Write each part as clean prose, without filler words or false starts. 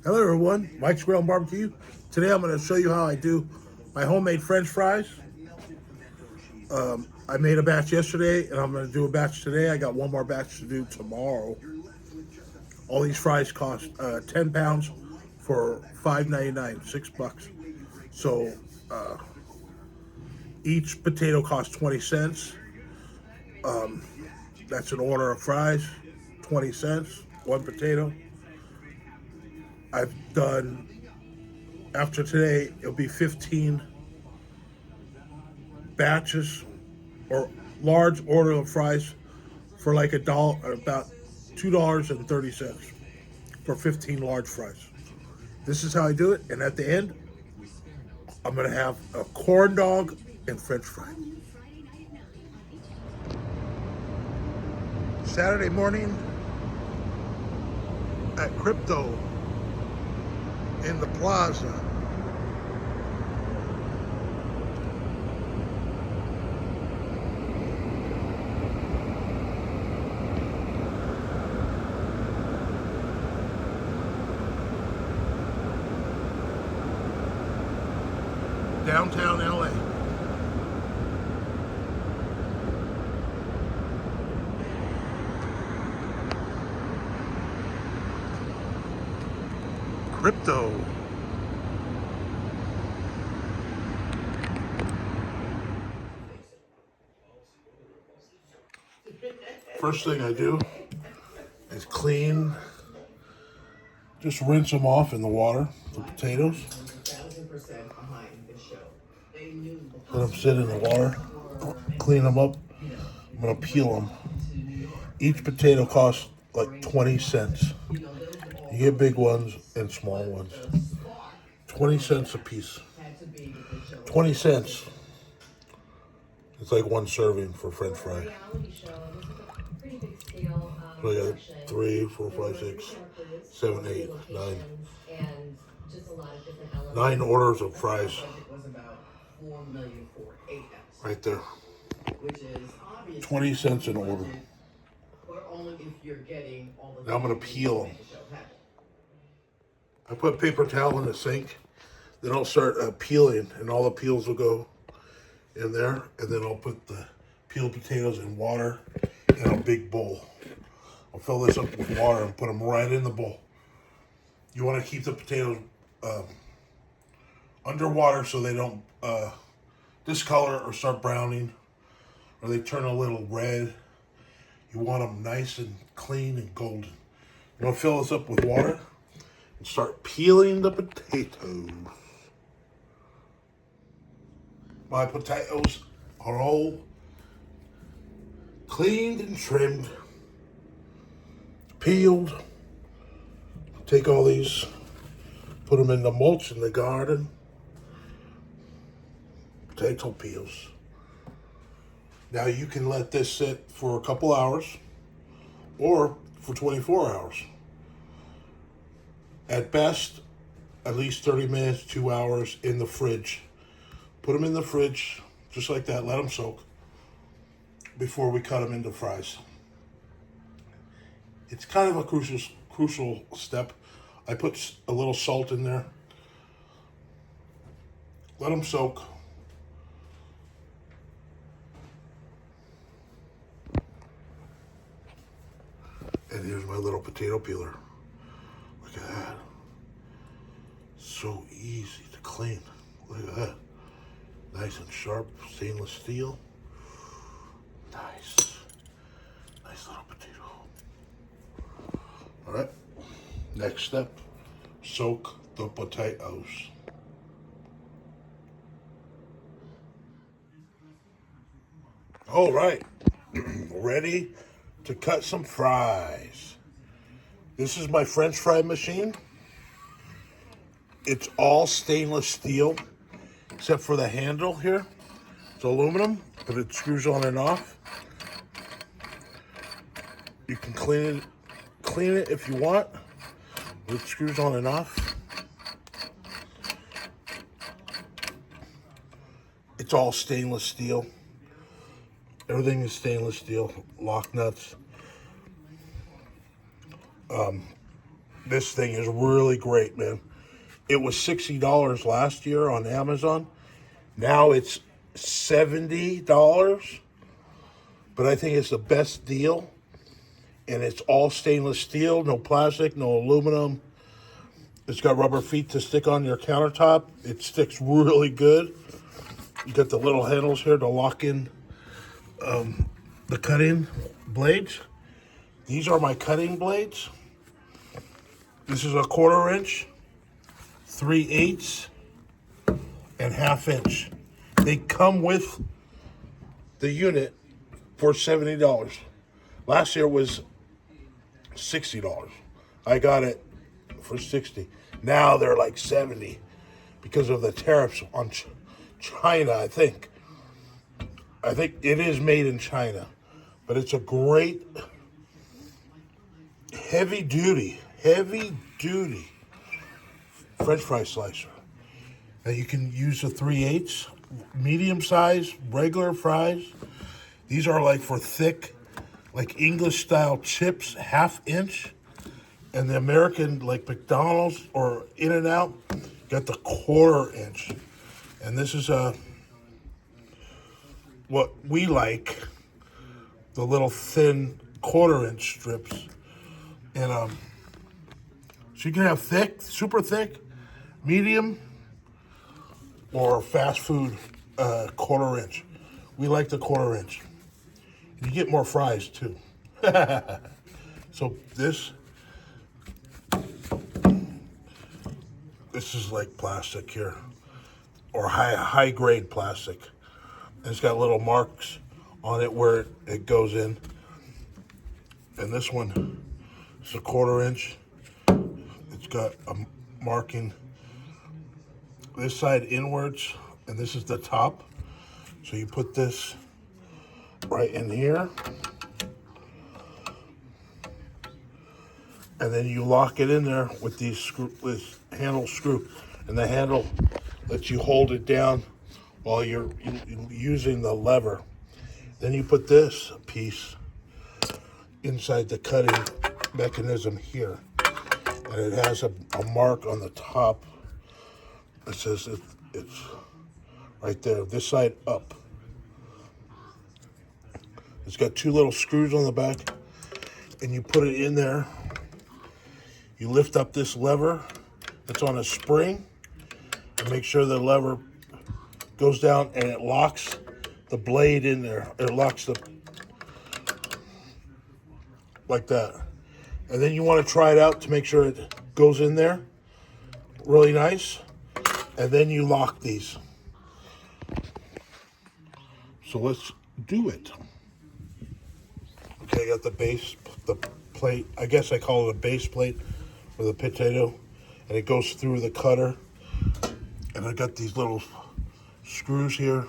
Hello everyone, Mike's Grill and Barbecue. Today I'm going to show you how I do my homemade French fries. I made a batch yesterday and I'm going to do a batch today. I got one more batch to do tomorrow. All these fries cost 10 pounds for $5.99, $6. So each potato costs 20 cents. That's an order of fries, 20 cents, one potato. I've done, after today, it'll be 15 batches or large order of fries for like about $2.30 for 15 large fries. This is how I do it, and at the end, I'm gonna have a corn dog and French fry. Saturday morning at Crypto in the plaza. Downtown LA. Crypto. First thing I do is just rinse them off in the water, the potatoes. Let them sit in the water, clean them up. I'm gonna peel them. Each potato costs like 20 cents. You get big ones and small ones. 20 cents a piece. 20 cents. It's like one serving for French fry. So I got 3, 4, 5, 6, 7, 8, 9. 9 orders of fries. Right there. 20 cents an order. Now I'm going to peel them. I put paper towel in the sink. Then I'll start peeling, and all the peels will go in there. And then I'll put the peeled potatoes in water in a big bowl. I'll fill this up with water and put them right in the bowl. You want to keep the potatoes underwater so they don't discolor or start browning, or they turn a little red. You want them nice and clean and golden. You want to fill this up with water and start peeling the potatoes. My potatoes are all cleaned and trimmed, peeled. Take all these, put them in the mulch in the garden. Potato peels. Now you can let this sit for a couple hours or for 24 hours. At best, at least 30 minutes, 2 hours in the fridge. Put them in the fridge, just like that, let them soak before we cut them into fries. It's kind of a crucial step. I put a little salt in there. Let them soak. And here's my little potato peeler. Look at that. So easy to clean. Look at that. Nice and sharp stainless steel. Nice. Nice little potato. All right. Next step, soak the potatoes. All right. Ready to cut some fries. This is my French fry machine. It's all stainless steel, except for the handle here. It's aluminum, but it screws on and off. You can clean it if you want. It screws on and off. It's all stainless steel. Everything is stainless steel. Lock nuts. This thing is really great, man. It was $60 last year on Amazon. Now it's $70, but I think it's the best deal. And it's all stainless steel, no plastic, no aluminum. It's got rubber feet to stick on your countertop. It sticks really good. You got the little handles here to lock in the cutting blades. These are my cutting blades. This is a 1/4 inch, 3/8, and 1/2 inch. They come with the unit for $70. Last year was $60. I got it for $60. Now they're like $70 because of the tariffs on China, I think. I think it is made in China, but it's a great heavy duty French fry slicer. Now you can use a 3/8, medium size, regular fries. These are like for thick, like English style chips, 1/2 inch. And the American, like McDonald's or In-N-Out, got the 1/4 inch. And this is what we like, the little thin 1/4 inch strips. And so you can have thick, super thick, medium, or fast food 1/4 inch. We like the 1/4 inch. You get more fries too. So this is like plastic here, or high grade plastic. And it's got little marks on it where it goes in. And this one is a 1/4 inch. It's got a marking this side inwards, and this is the top. So you put this right in here, and then you lock it in there with this handle screw, and the handle lets you hold it down while you're using the lever. Then you put this piece inside the cutting mechanism here, and it has a mark on the top that says it's right there, this side up. It's got 2 little screws on the back, and you put it in there. You lift up this lever that's on a spring and make sure the lever goes down and it locks the blade in there. It locks like that. And then you want to try it out to make sure it goes in there really nice. And then you lock these. So let's do it. Okay, I got the plate. I guess I call it a base plate for the potato. And it goes through the cutter. And I got these little screws here.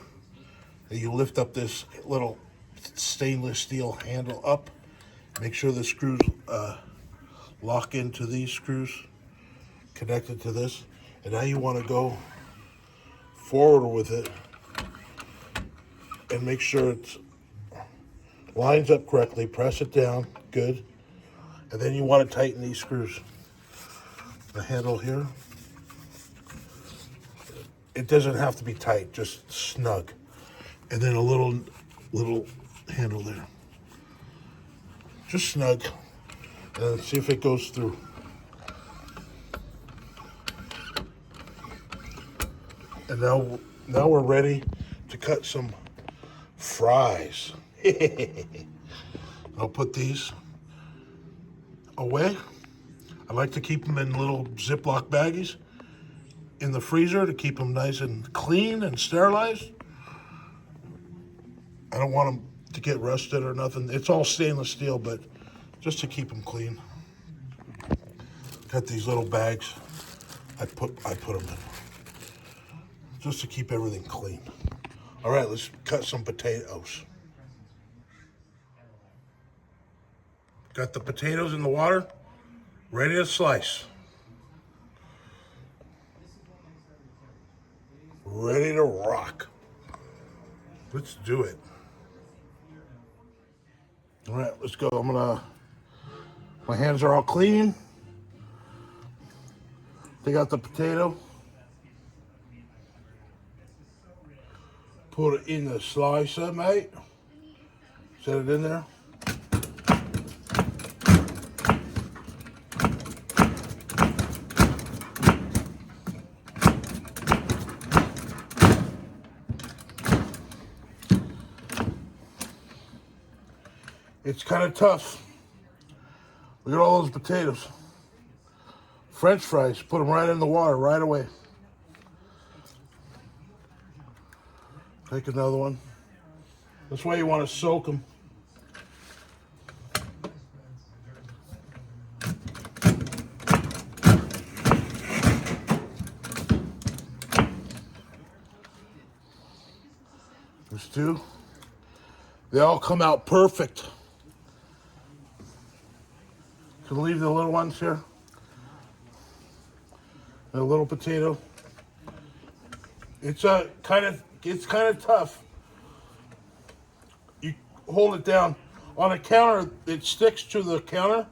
And you lift up this little stainless steel handle up. Make sure the screws lock into these screws connected to this. And now you want to go forward with it and make sure it lines up correctly. Press it down, good. And then you want to tighten these screws. The handle here, it doesn't have to be tight, just snug. And then a little handle there. Just snug. And see if it goes through. And now we're ready to cut some fries. I'll put these away. I like to keep them in little Ziploc baggies in the freezer to keep them nice and clean and sterilized. I don't want them to get rusted or nothing. It's all stainless steel, but just to keep them clean. Got these little bags. I put them in just to keep everything clean. All right, let's cut some potatoes. Got the potatoes in the water, ready to slice. Ready to rock. Let's do it. All right, let's go. My hands are all clean. Take out the potato. Put it in the slicer, mate. Set it in there. It's kind of tough. Look at all those potatoes. French fries, put them right in the water right away. Take another one. That's why you want to soak them. There's two. They all come out perfect. Can leave the little ones here. A little potato. It's kind of tough. You hold it down on a counter. It sticks to the counter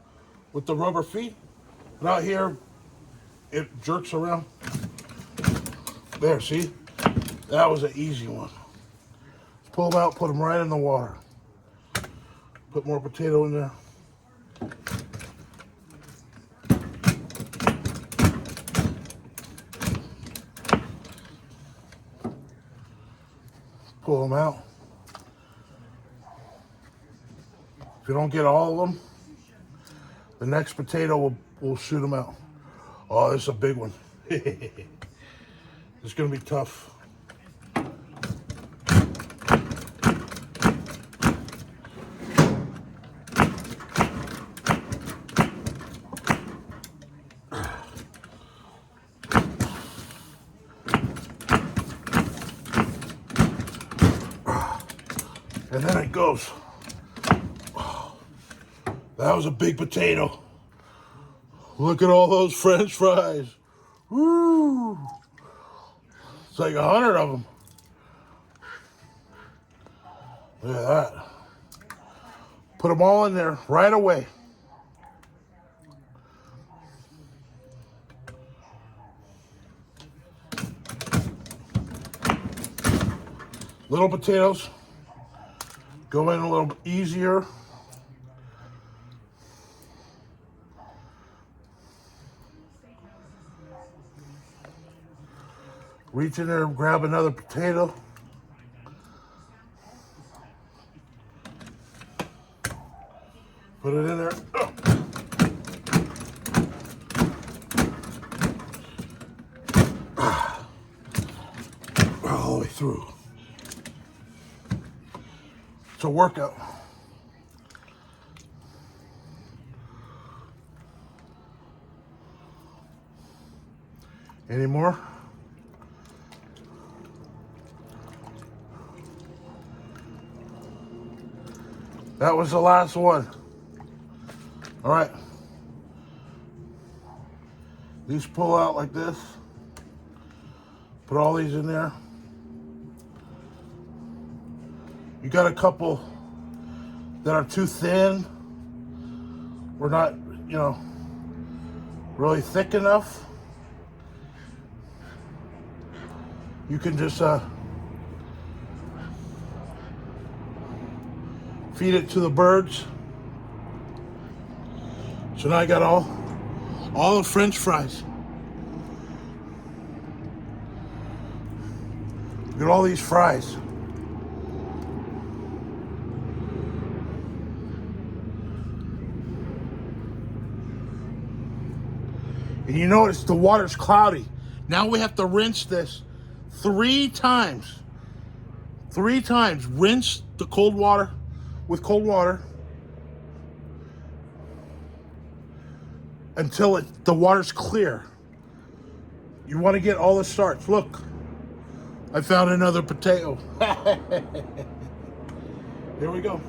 with the rubber feet. But out here, it jerks around. There, see? That was an easy one. Pull them out. Put them right in the water. Put more potato in there. Pull them out. If you don't get all of them, the next potato will shoot them out. Oh, this is a big one. It's going to be tough. And then it goes. Oh, that was a big potato. Look at all those French fries. Woo! It's like 100 of them. Look at that. Put them all in there right away. Little potatoes. Go in a little bit easier. Reach in there and grab another potato. Put it in there. All the way through. It's a workout. Any more? That was the last one. All right. These pull out like this. Put all these in there. You got a couple that are too thin. We're not, really thick enough. You can just feed it to the birds. So now I got all the French fries. Look at all these fries. And you notice the water's cloudy. Now we have to rinse this 3 times. 3 times. Rinse the cold water with cold water until the water's clear. You want to get all the starch. Look, I found another potato. Here we go.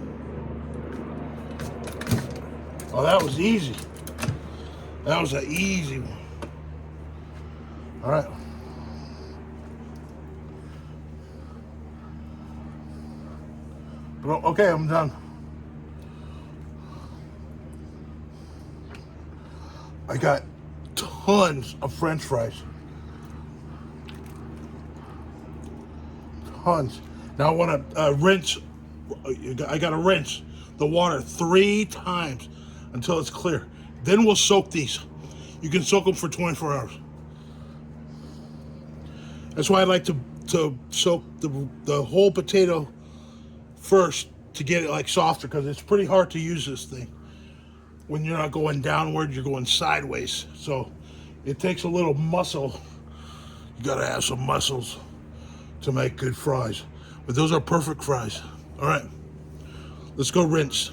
Oh, that was easy. That was an easy one. All right. Okay, I'm done. I got tons of French fries. Tons. Now I want to rinse. I got to rinse the water 3 times until it's clear. Then we'll soak these. You can soak them for 24 hours. That's why I like to soak the whole potato first to get it like softer, because it's pretty hard to use this thing. When you're not going downward, you're going sideways. So it takes a little muscle. You gotta have some muscles to make good fries. But those are perfect fries. All right, let's go rinse.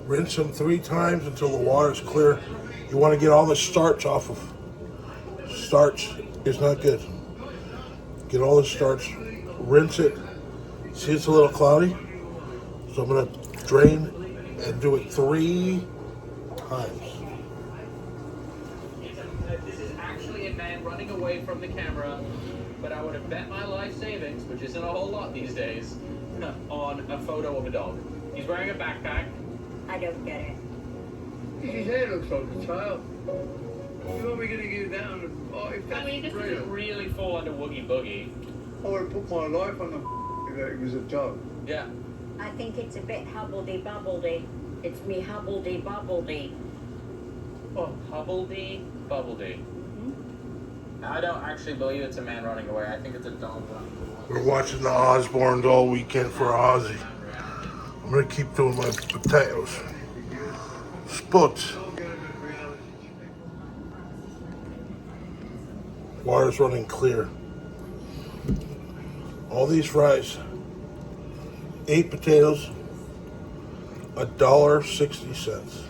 Rinse them 3 times until the water's clear. You want to get all the starch off of. Starch is not good. Get all the starch, rinse it. See, it's a little cloudy. So I'm gonna drain and do it 3 times. This is actually a man running away from the camera, but I would have bet my life savings, which isn't a whole lot these days, on a photo of a dog. He's wearing a backpack. I don't get it. His hair looks like a child. You want me going to get down and... Oh, if that's I mean, this real. doesn't really fall under Woogie Boogie. I would have put my life on the that it was a dog. Yeah. I think it's a bit hubbledy-bubbledy. It's me hubbledy-bubbledy. Oh, Hubbledy Bubbledy. I don't actually believe it's a man running away. I think it's a dog running away. We're watching the Osbournes all weekend for Ozzy. I'm gonna keep doing my potatoes. Spots. Water's running clear. All these fries, 8 potatoes, $1.60.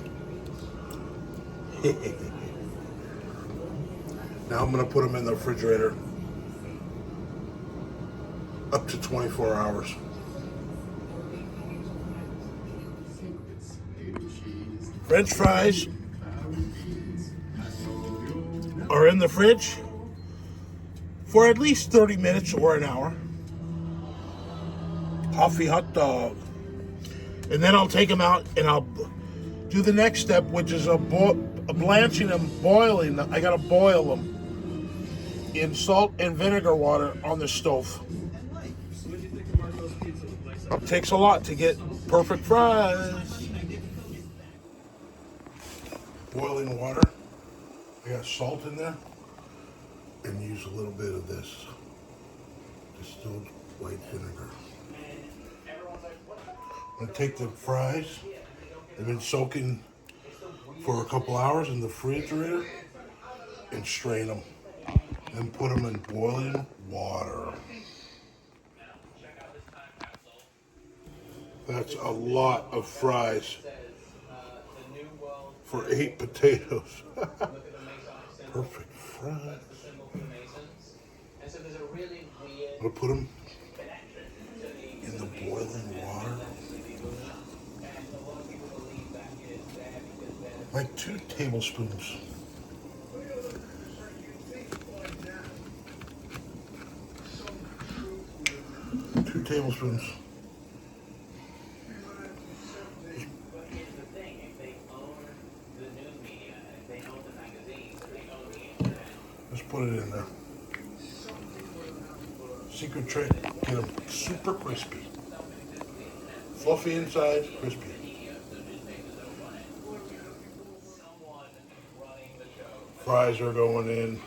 Now I'm gonna put them in the refrigerator up to 24 hours. French fries are in the fridge for at least 30 minutes or an hour. Coffee hot dog. And then I'll take them out and I'll do the next step, which is a blanching them, boiling them. I gotta boil them in salt and vinegar water on the stove. It takes a lot to get perfect fries. Boiling water. I got salt in there, and use a little bit of this distilled white vinegar. I'm gonna take the fries. They've been soaking for a couple hours in the refrigerator, and strain them. Then put them in boiling water. That's a lot of fries for 8 potatoes. Perfect fries. I'm gonna put them in the boiling water. Like 2 tablespoons. Two tablespoons. Just put it in there. Secret trick, get them super crispy. Fluffy inside, crispy. Fries are going in.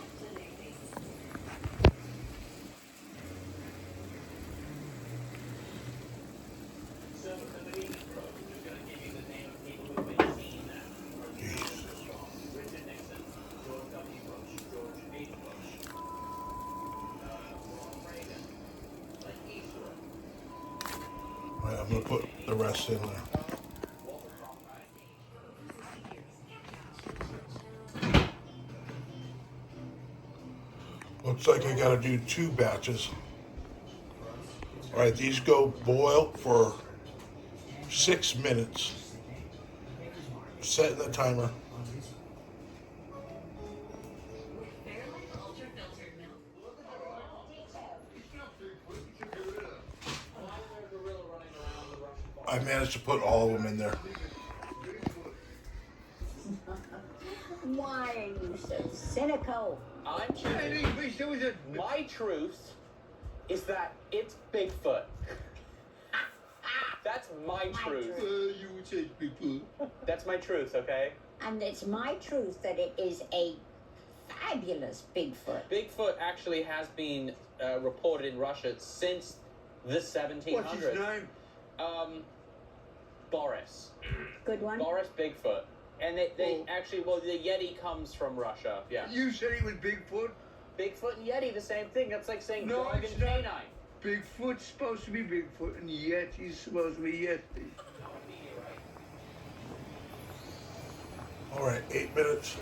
Right, I'm gonna put the rest in there. Looks like I gotta do 2 batches. All right, these go boil for 6 minutes. Setting the timer. I managed to put all of them in there. Why are you so cynical? I'm Hey, choosing. Fish, there was a... My truth is that it's Bigfoot. That's my truth. You would say people. That's my truth, okay? And it's my truth that it is a fabulous Bigfoot. Bigfoot actually has been reported in Russia since the 1700s. What's his name? Boris. Good one. Boris Bigfoot. And they actually, well, the Yeti comes from Russia. Yeah. You said he was Bigfoot? Bigfoot and Yeti, the same thing. That's like saying No, dog it's and not. canine. Bigfoot's supposed to be Bigfoot, and Yeti's supposed to be Yeti. All right, 8 minutes.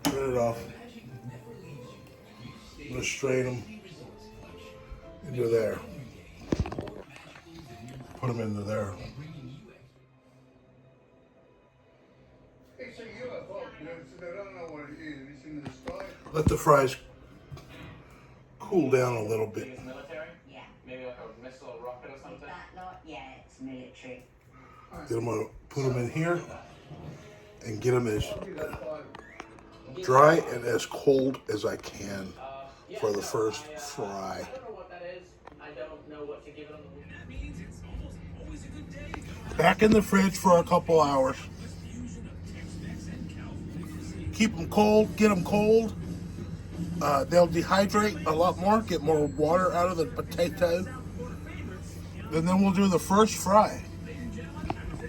Turn it off. I'm gonna strain them into there. Put them into there. It's a UFO. They don't know what it is. It's in the sky. Let the fries cool down a little bit. It's military? Yeah. Maybe like a missile or rocket or something? That lot, yeah, it's military. Then I'm gonna put them in here and get them as I'll give that 5. dry and as cold as I can Yeah, for the no, first I fry. don't know what that is. I don't know what to give it on the... Back in the fridge for a couple hours. Keep them cold, get them cold. They'll dehydrate a lot more, get more water out of the potato. And then we'll do the first fry.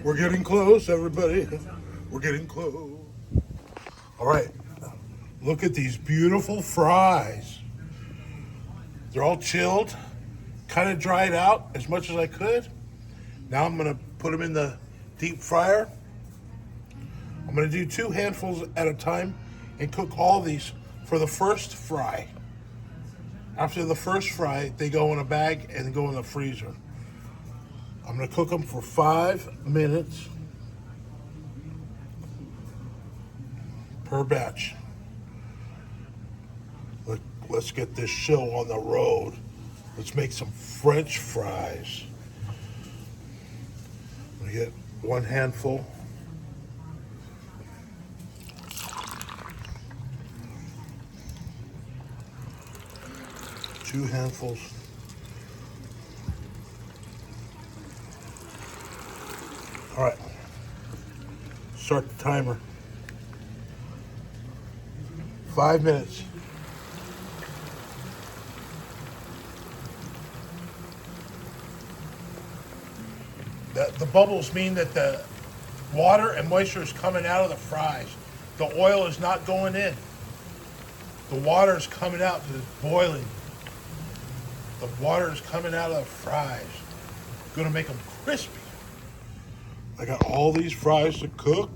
We're getting close, everybody. We're getting close. All right, look at these beautiful fries. They're all chilled, kind of dried out as much as I could. Now I'm gonna put them in the deep fryer. I'm gonna do 2 handfuls at a time and cook all these for the first fry. After the first fry, they go in a bag and go in the freezer. I'm gonna cook them for 5 minutes per batch. Let's get this show on the road. Let's make some French fries. I'm gonna get 1 handful. Two handfuls. All right. Start the timer. 5 minutes. The bubbles mean that the water and moisture is coming out of the fries. The oil is not going in. The water is coming out, it's boiling. The water is coming out of the fries. Gonna make them crispy. I got all these fries to cook.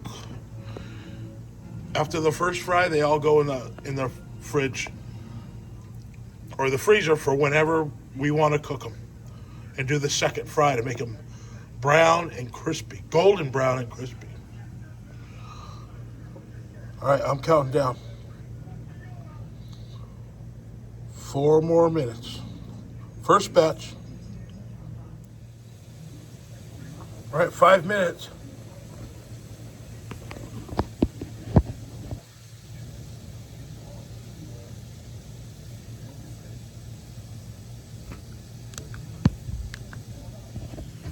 After the first fry, they all go in the fridge or the freezer for whenever we want to cook them, and do the second fry to make them brown and crispy, golden brown and crispy. All right, I'm counting down. 4 more minutes. First batch. All right, 5 minutes.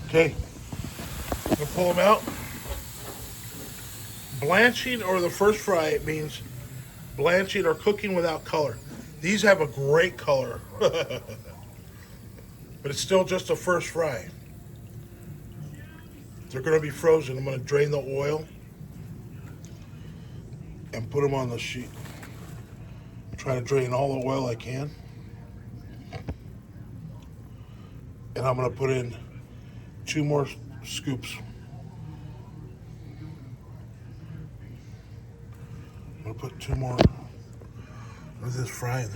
Okay, I'm gonna pull them out. Blanching or the first fry, it means blanching or cooking without color. These have a great color, but it's still just a first fry. They're gonna be frozen. I'm gonna drain the oil and put them on the sheet. Try to drain all the oil I can. And I'm gonna put in 2 more scoops. I'm gonna put 2 more of this fry in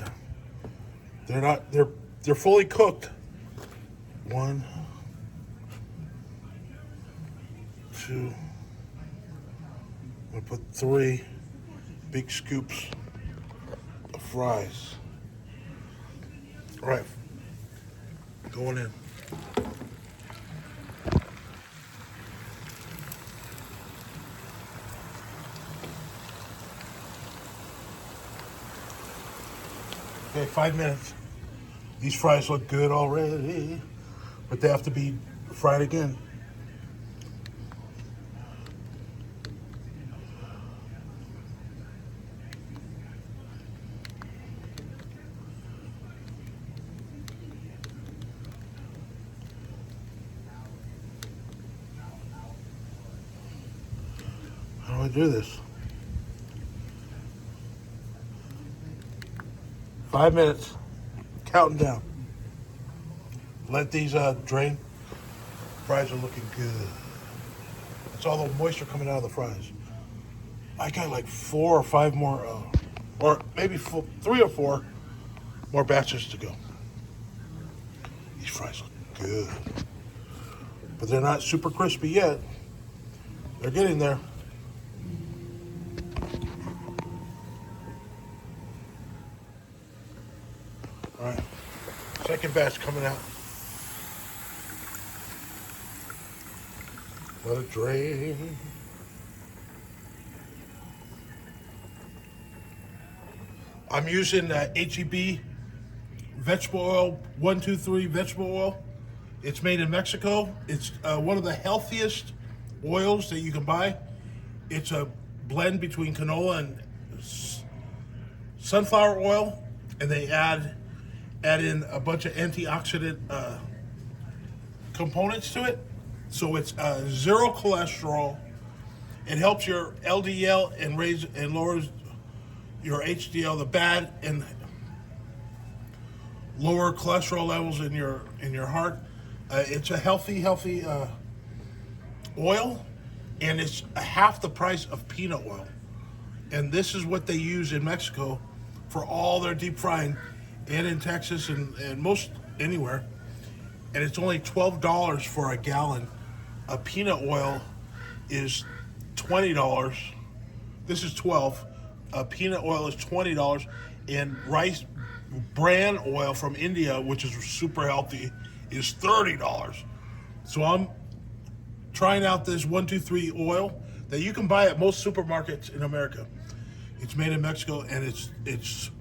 there. They're fully cooked. 1, 2. I'm gonna put 3 big scoops of fries. All right, going in. Okay, 5 minutes. These fries look good already, but they have to be fried again. How do I do this? 5 minutes. Counting down. Let these drain. Fries are looking good. That's all the moisture coming out of the fries. I got like 4 or 5 more, or maybe 3 or 4 more batches to go. These fries look good. But they're not super crispy yet. They're getting there. All right, second batch coming out. Let it drain. I'm using HEB vegetable oil, 123 vegetable oil. It's made in Mexico. It's one of the healthiest oils that you can buy. It's a blend between canola and sunflower oil, and they add in a bunch of antioxidant components to it. So it's zero cholesterol. It helps your LDL and lowers your HDL, the bad and lower cholesterol levels in your heart. It's a healthy oil, and it's half the price of peanut oil. And this is what they use in Mexico for all their deep frying, and in Texas and most anywhere. And it's only $12 for a gallon. A peanut oil is $20. This is $12. A peanut oil is $20, and rice bran oil from India, which is super healthy, is $30. So I'm trying out this 123 oil that you can buy at most supermarkets in America. It's made in Mexico, and it's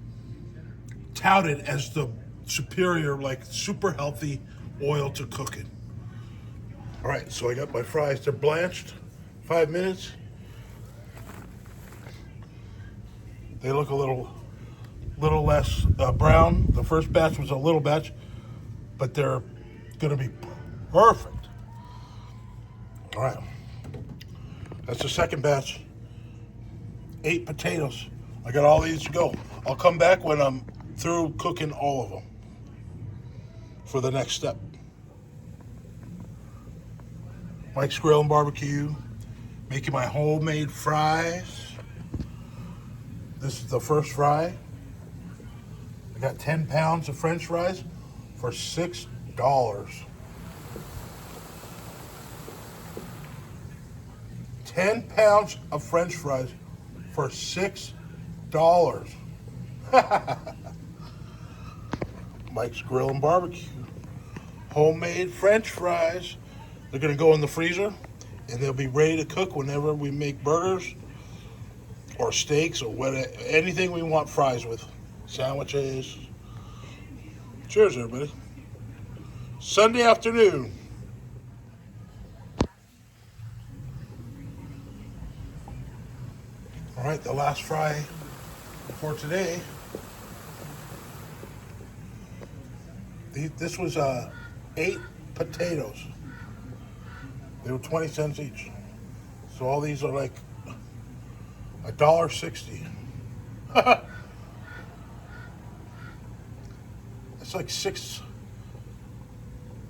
touted as the superior, like super healthy oil to cook in. All right, so I got my fries. They're blanched. 5 minutes. They look a little less brown. The first batch was a little batch, but they're gonna be perfect. All right, that's the second batch. 8 potatoes. I got all these to go. I'll come back when I'm through cooking all of them for the next step. Mike's Grill and Barbecue, making my homemade fries. This is the first fry. I got 10 pounds of French fries for $6. 10 pounds of French fries for $6. Mike's Grill and Barbecue. Homemade French fries. They're gonna go in the freezer, and they'll be ready to cook whenever we make burgers or steaks or whatever, anything we want fries with. Sandwiches. Cheers, everybody. Sunday afternoon. All right, the last fry for today. This was 8 potatoes. They were 20 cents each. So all these are like $1.60. It's like 6.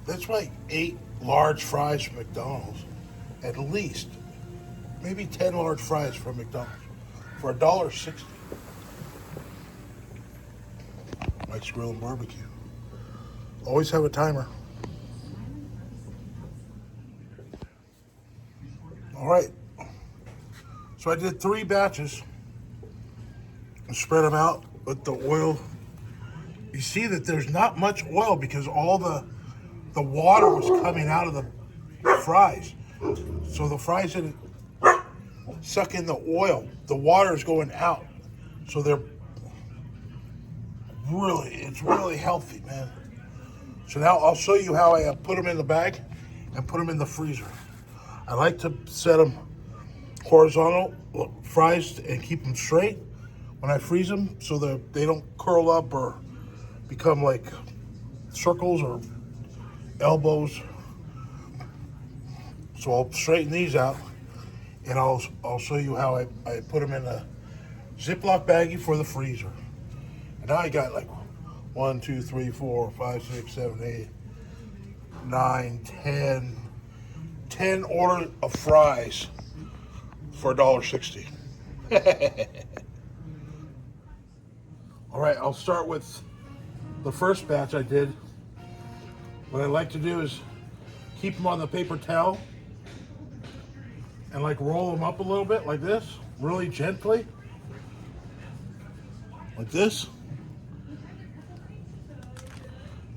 That's like 8 large fries from McDonald's, at least. Maybe 10 large fries from McDonald's for $1.60. Mike's Grill and Barbecue. Always have a timer. All right. So I did 3 batches and spread them out with the oil. You see that there's not much oil because all the water was coming out of the fries. So the fries didn't suck in the oil. The water is going out. So they're it's really healthy, man. So now I'll show you how I put them in the bag and put them in the freezer. I like to set them horizontal fries and keep them straight when I freeze them so that they don't curl up or become like circles or elbows. So I'll straighten these out and I'll show you how I put them in a Ziploc baggie for the freezer. And now I got like 1, 2, 3, 4, 5, 6, 7, 8, 9, 10 orders of fries for $1.60. All right, I'll start with the first batch I did. What I like to do is keep them on the paper towel and like roll them up a little bit like this, really gently, like this,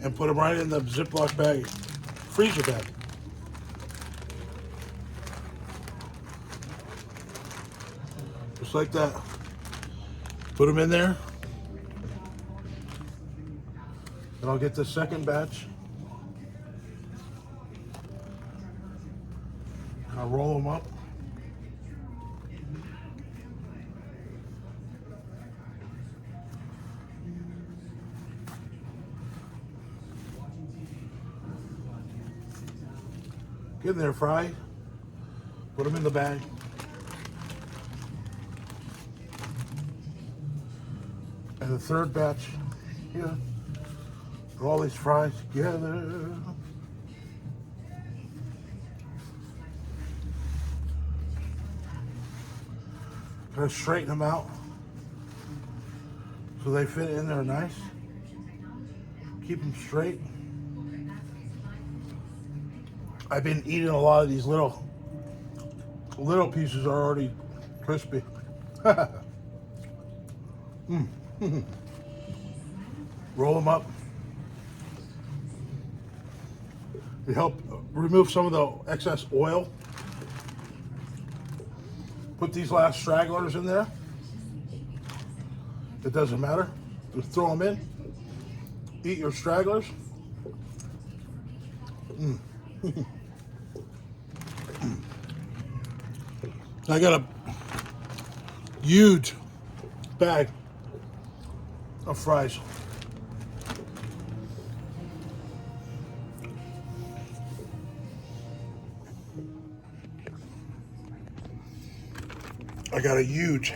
and put them right in the Ziploc bag, freezer bag. Just like that. Put them in there. And I'll get the second batch. And I'll roll them up. Get in there, fry. Put them in the bag. And the third batch here. Put all these fries together. Kind of straighten them out so they fit in there nice. Keep them straight. I've been eating a lot of these little pieces are already crispy. Roll them up. It helps remove some of the excess oil. Put these last stragglers in there. It doesn't matter. Just throw them in. Eat your stragglers. I got a huge bag of fries. I got a huge,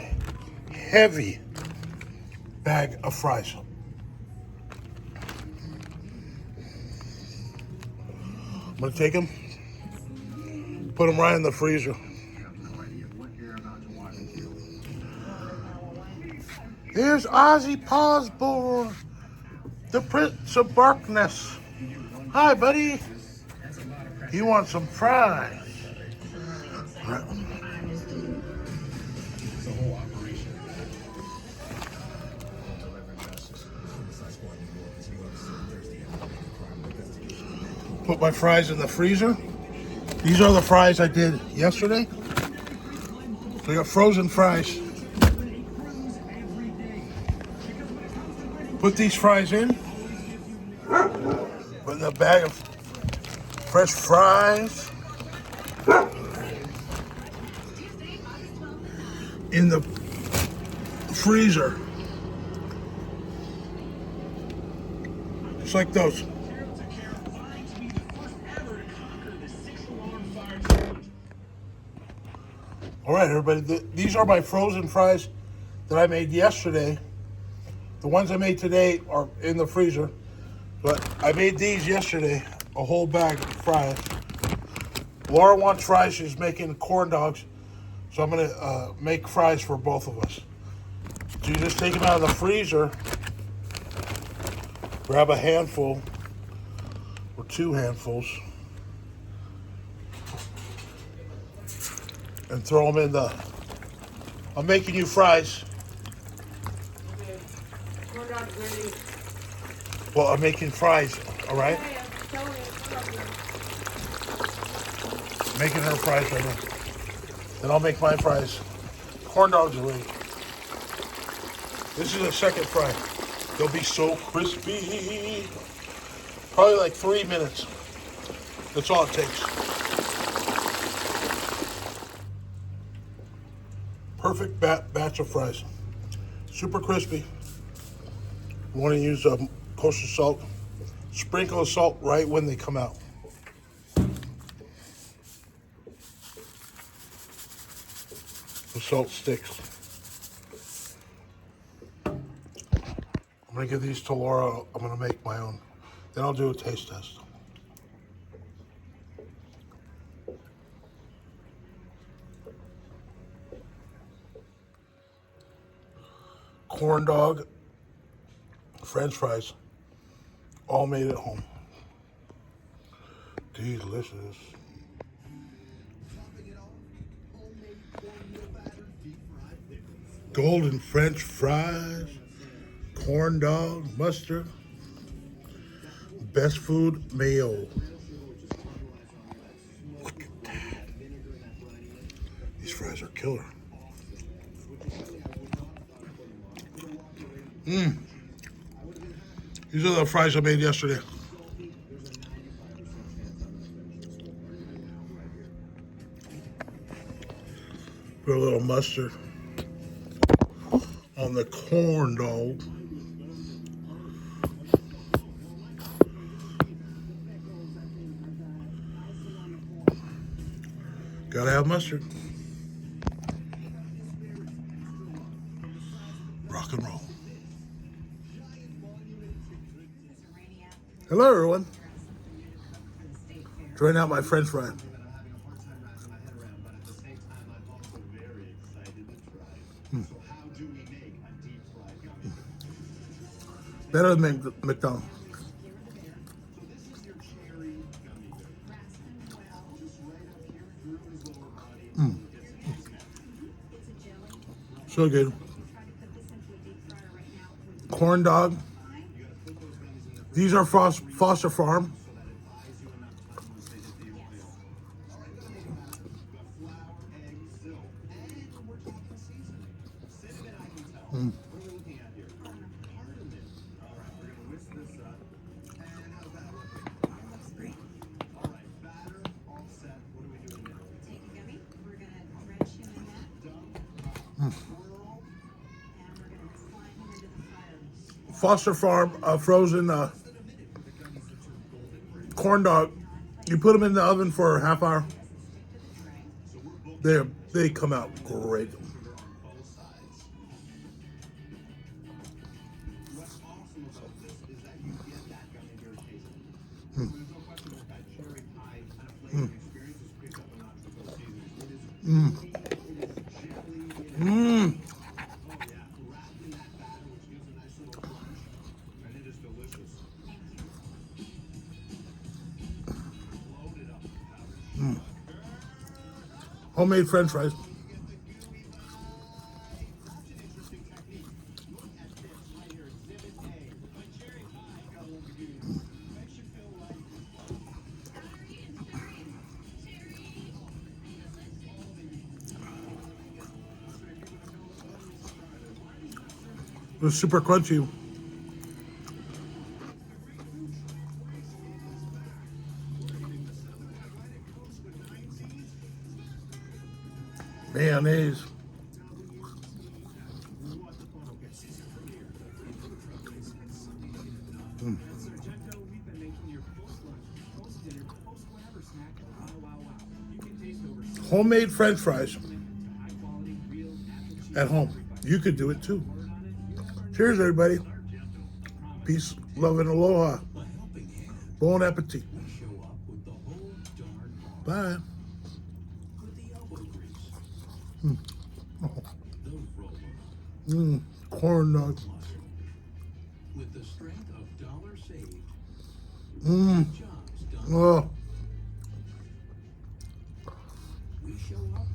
heavy bag of fries. I'm gonna take them, put them right in the freezer. Here's Ozzy Osbourne, the Prince of Darkness. Hi, buddy. You want some fries? Put my fries in the freezer. These are the fries I did yesterday. So I got frozen fries. Put these fries in. Put in a bag of fresh fries. In the freezer. Just like those. All right, everybody, these are my frozen fries that I made yesterday. The ones I made today are in the freezer, but I made these yesterday, a whole bag of fries. Laura wants fries, she's making corn dogs, so I'm gonna make fries for both of us. So you just take them out of the freezer, grab a handful, or 2 handfuls, and throw them in the, I'm making you fries. Well, I'm making fries, all right? Making her fries right now. Then I'll make my fries. Corn dogs are ready. This is a second fry. They'll be so crispy. Probably like 3 minutes. That's all it takes. Perfect batch of fries. Super crispy. You want to use kosher salt. Sprinkle of salt right when they come out. The salt sticks. I'm going to give these to Laura. I'm going to make my own. Then I'll do a taste test. Corn dog, French fries, all made at home. Delicious. Golden French fries, corn dog, mustard, best food mayo. Look at that. These fries are killer. These are the fries I made yesterday. Put a little mustard on the corn dog. Gotta have mustard. Rock and roll. Hello, everyone. Trying out my French fry. Better than McDonald's. So good. Corn dog. These are Foster Farm. Foster Farm frozen corn dog. You put them in the oven for a half hour. They come out great. Homemade French fries. It was super crunchy. Mayonnaise. Homemade French fries at home. You could do it too. Cheers, everybody. Peace, love, and aloha. Bon appetit. Bye. Corn dog. With the strength of dollars saved, jobs done. Oh. We show up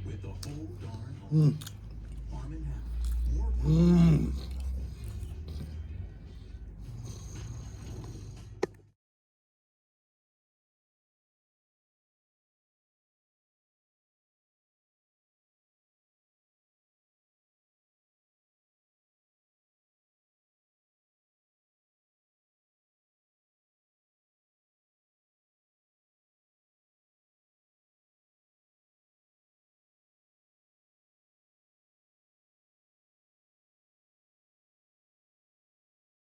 with the whole darn home. Farm and house. More